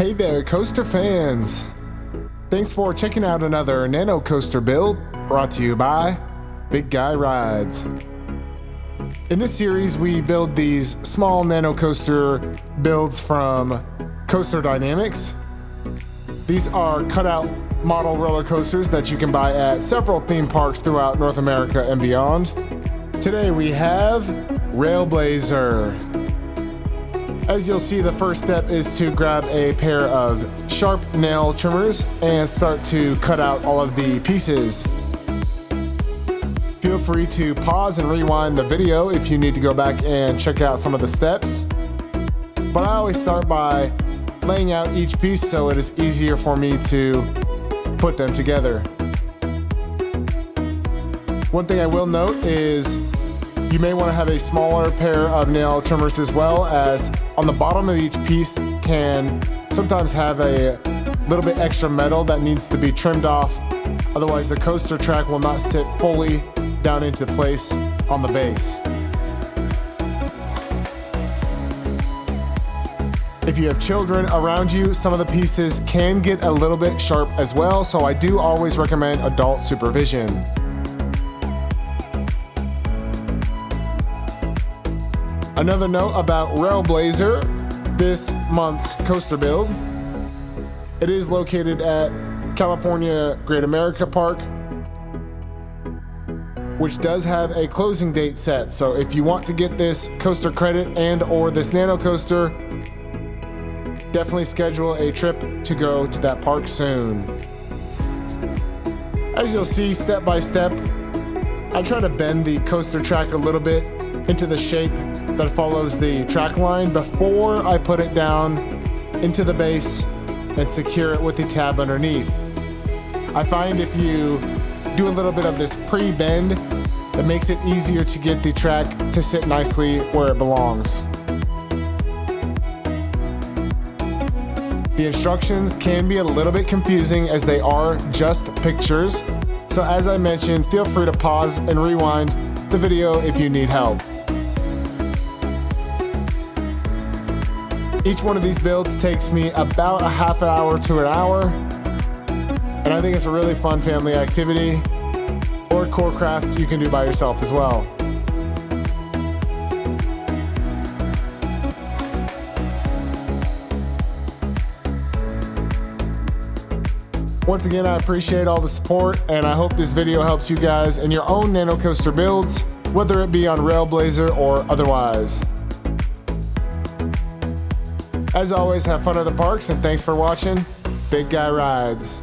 Hey there, coaster fans! Thanks for checking out another NanoCoaster build brought to you by Big Guy Rides. In this series, we build these small NanoCoaster builds from Coaster Dynamix. These are cutout model roller coasters that you can buy at several theme parks throughout North America and beyond. Today we have RailBlazer. As you'll see, the first step is to grab a pair of sharp nail trimmers and start to cut out all of the pieces. Feel free to pause and rewind the video if you need to go back and check out some of the steps. But I always start by laying out each piece so it is easier for me to put them together. One thing I will note is you may want to have a smaller pair of nail trimmers as well, as on the bottom of each piece can sometimes have a little bit extra metal that needs to be trimmed off. Otherwise the coaster track will not sit fully down into place on the base. If you have children around you, some of the pieces can get a little bit sharp as well, so I do always recommend adult supervision. Another note about RailBlazer, this month's coaster build. It is located at California Great America Park, which does have a closing date set. So if you want to get this coaster credit and or this nano coaster, definitely schedule a trip to go to that park soon. As you'll see step by step, I try to bend the coaster track a little bit into the shape that follows the track line before I put it down into the base and secure it with the tab underneath. I find if you do a little bit of this pre-bend, it makes it easier to get the track to sit nicely where it belongs. The instructions can be a little bit confusing as they are just pictures. So as I mentioned, feel free to pause and rewind the video if you need help. Each one of these builds takes me about a half hour to an hour, and I think it's a really fun family activity or core craft you can do by yourself as well. Once again, I appreciate all the support, and I hope this video helps you guys in your own NanoCoaster builds, whether it be on RailBlazer or otherwise. As always, have fun at the parks, and thanks for watching Big Guy Rides.